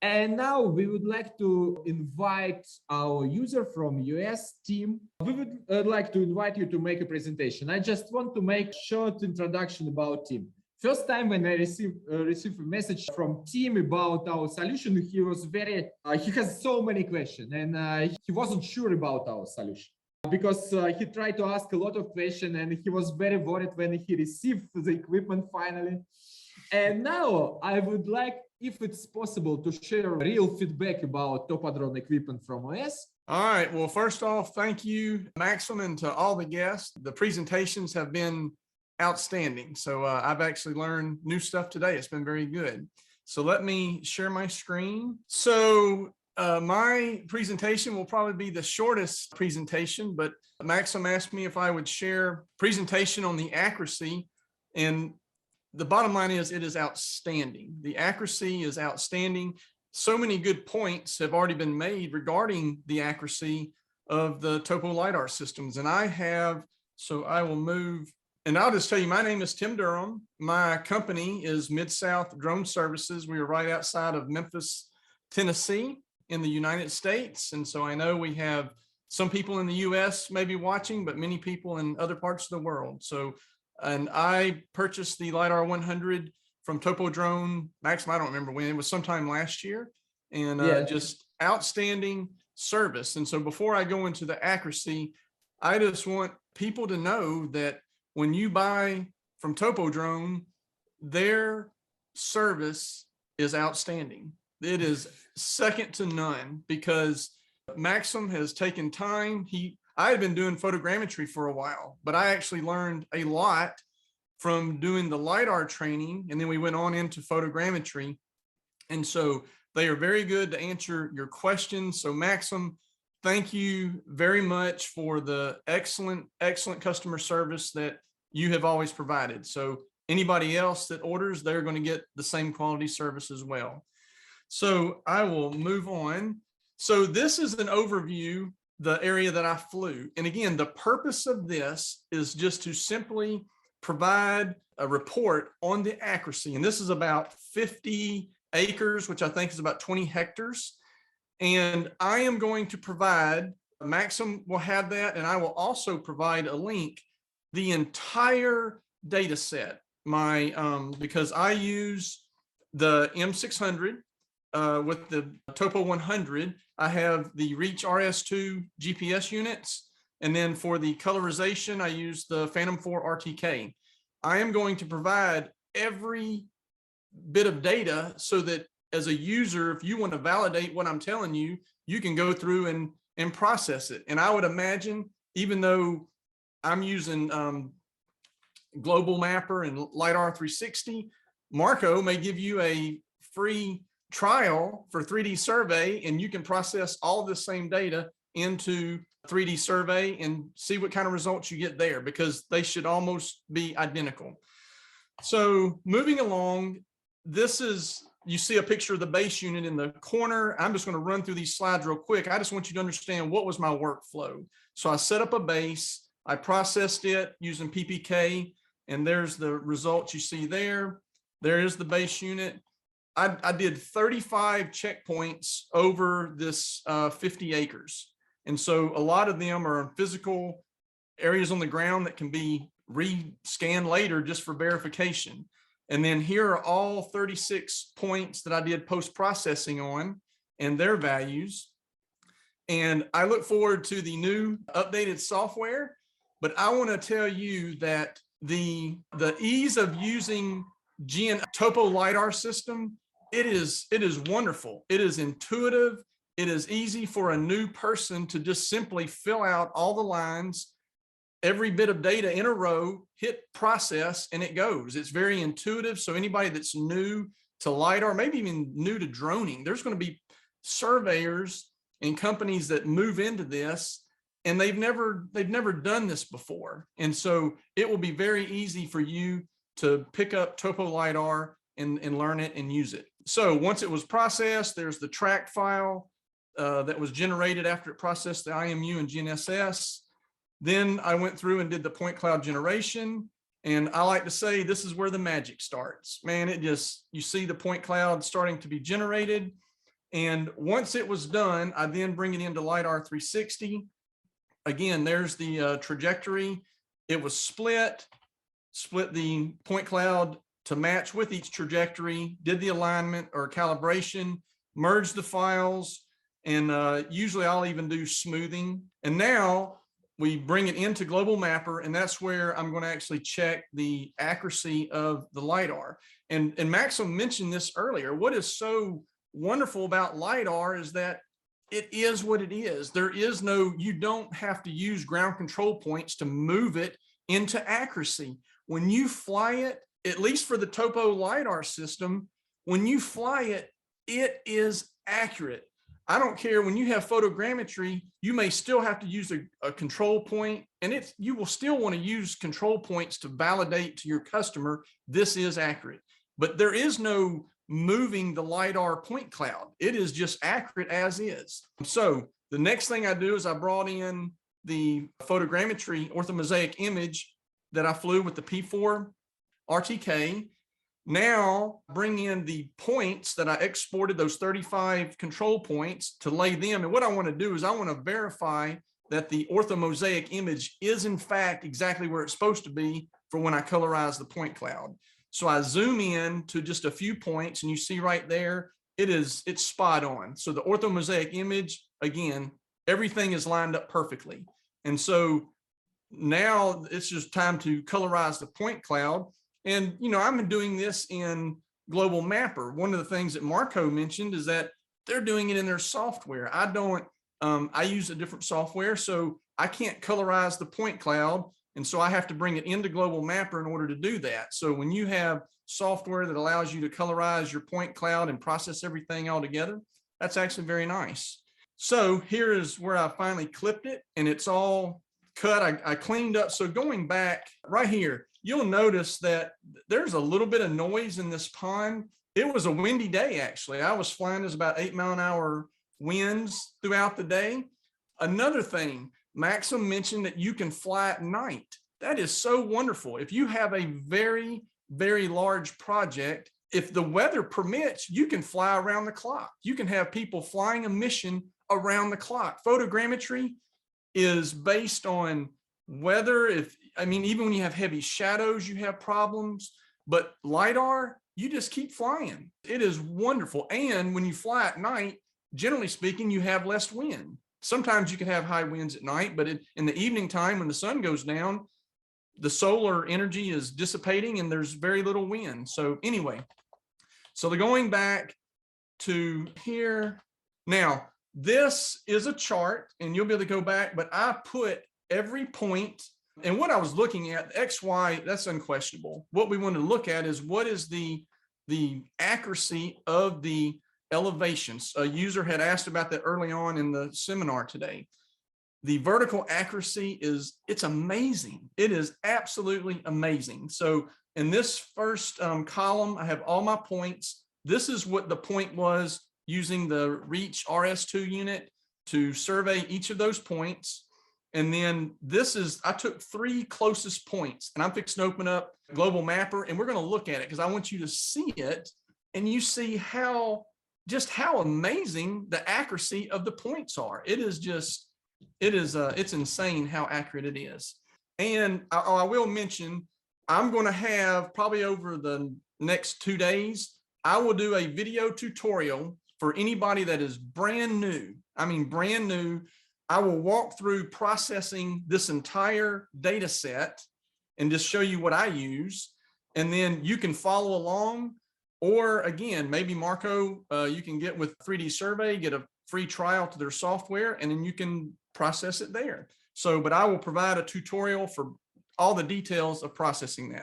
And now we would like to invite our user from US team. We would like to invite you to make a presentation. I just want to make a short introduction about team. First time when I received a message from Tim about our solution, he was he has so many questions and he wasn't sure about our solution because he tried to ask a lot of questions and he was very worried when he received the equipment finally. And now I would like, if it's possible, to share real feedback about TOPODRONE equipment from OS. All right. Well, first off, thank you, Maxim, and to all the guests. The presentations have been outstanding. So I've actually learned new stuff today. It's been very good. So let me share my screen. So my presentation will probably be the shortest presentation, but Maxim asked me if I would share presentation on the accuracy, and the bottom line is it is outstanding. The accuracy is outstanding. So many good points have already been made regarding the accuracy of the Topo LiDAR systems. And I will move, and I'll just tell you, my name is Tim Durham. My company is Midsouth Drone Services. We are right outside of Memphis, Tennessee in the United States. And so I know we have some people in the US maybe watching, but many people in other parts of the world. And I purchased the LiDAR 100 from TOPODRONE. Maxim, I don't remember when, it was sometime last year, and just outstanding service. And so before I go into the accuracy, I just want people to know that when you buy from TOPODRONE, their service is outstanding. It is second to none because Maxim has taken time. I had been doing photogrammetry for a while, but I actually learned a lot from doing the LiDAR training, and then we went on into photogrammetry. And so they are very good to answer your questions. So Maxim, thank you very much for the excellent customer service that you have always provided. So anybody else that orders, they're going to get the same quality service as well. So I will move on. So this is an overview, the area that I flew. And again, the purpose of this is just to simply provide a report on the accuracy. And this is about 50 acres, which I think is about 20 hectares. And I am going to provide, Maxim will have that, and I will also provide a link, the entire data set. Because I use the M600 with the Topo 100, I have the Reach RS2 GPS units. And then for the colorization, I use the Phantom 4 RTK. I am going to provide every bit of data so that as a user, if you want to validate what I'm telling you, you can go through and process it. And I would imagine, even though I'm using Global Mapper and LiDAR 360, Marco may give you a free trial for 3D survey, and you can process all the same data into 3D survey and see what kind of results you get there, because they should almost be identical. So moving along, you see a picture of the base unit in the corner. I'm just going to run through these slides real quick. I just want you to understand what was my workflow. So I set up a base, I processed it using PPK, and there's the results you see there. There is the base unit. I did 35 checkpoints over this 50 acres. And so a lot of them are physical areas on the ground that can be re-scanned later just for verification. And then here are all 36 points that I did post-processing on and their values. And I look forward to the new updated software, but I want to tell you that the ease of using Topo LiDAR system, it is wonderful. It is intuitive. It is easy for a new person to just simply fill out all the lines, every bit of data in a row, hit process, and it goes. It's very intuitive. So anybody that's new to LiDAR, maybe even new to droning, there's going to be surveyors and companies that move into this, and they've never done this before. And so it will be very easy for you to pick up Topo LiDAR and learn it and use it. So once it was processed, there's the track file that was generated after it processed the IMU and GNSS. Then I went through and did the point cloud generation. And I like to say this is where the magic starts. Man, you see the point cloud starting to be generated. And once it was done, I then bring it into LiDAR 360. Again, there's the trajectory. It was split the point cloud to match with each trajectory, did the alignment or calibration, merged the files, and usually I'll even do smoothing. And now we bring it into Global Mapper, and that's where I'm going to actually check the accuracy of the LiDAR. And Maxim mentioned this earlier. What is so wonderful about LiDAR is that it is what it is. There is no, you don't have to use ground control points to move it into accuracy. When you fly it, at least for the Topo LiDAR system, when you fly it, it is accurate. I don't care, when you have photogrammetry, you may still have to use a control point, and you will still want to use control points to validate to your customer, this is accurate. But there is no moving the LiDAR point cloud. It is just accurate as is. So the next thing I do is I brought in the photogrammetry orthomosaic image that I flew with the P4 RTK. Now bring in the points that I exported, those 35 control points, to lay them. And what I want to do is I want to verify that the orthomosaic image is in fact exactly where it's supposed to be for when I colorize the point cloud. So I zoom in to just a few points, and you see right there, it's spot on. So the orthomosaic image, again, everything is lined up perfectly. And so now it's just time to colorize the point cloud. And, you know, I'm doing this in Global Mapper. One of the things that Marco mentioned is that they're doing it in their software. I don't, I use a different software, so I can't colorize the point cloud. And so I have to bring it into Global Mapper in order to do that. So when you have software that allows you to colorize your point cloud and process everything all together, that's actually very nice. So here is where I finally clipped it, and it's all cut. I cleaned up. So going back right here, you'll notice that there's a little bit of noise in this pond. It was a windy day, actually. I was flying, there's about 8-mile-an-hour winds throughout the day. Another thing, Maxim mentioned that you can fly at night. That is so wonderful. If you have a very, very large project, if the weather permits, you can fly around the clock. You can have people flying a mission around the clock. Photogrammetry is based on weather. Even when you have heavy shadows, you have problems, but LiDAR, you just keep flying. It is wonderful. And when you fly at night, generally speaking, you have less wind. Sometimes you can have high winds at night, but in the evening time, when the sun goes down, the solar energy is dissipating and there's very little wind. So anyway, so they're going back to here. Now, this is a chart, and you'll be able to go back, but I put every point, and what I was looking at, X, Y, that's unquestionable. What we want to look at is what is the accuracy of the elevations. A user had asked about that early on in the seminar today. The vertical accuracy it's amazing. It is absolutely amazing. So in this first column, I have all my points. This is what the point was using the Reach RS2 unit to survey each of those points. And then I took 3 closest points, and I'm fixing to open up Global Mapper, and we're going to look at it because I want you to see it, and you see just how amazing the accuracy of the points are. It's insane how accurate it is. And I will mention, I'm going to have probably over the next 2 days, I will do a video tutorial for anybody that is brand new. I mean, brand new. I will walk through processing this entire data set and just show you what I use. And then you can follow along, or again, maybe Marco, you can get with 3D Survey, get a free trial to their software, and then you can process it there. So, but I will provide a tutorial for all the details of processing that.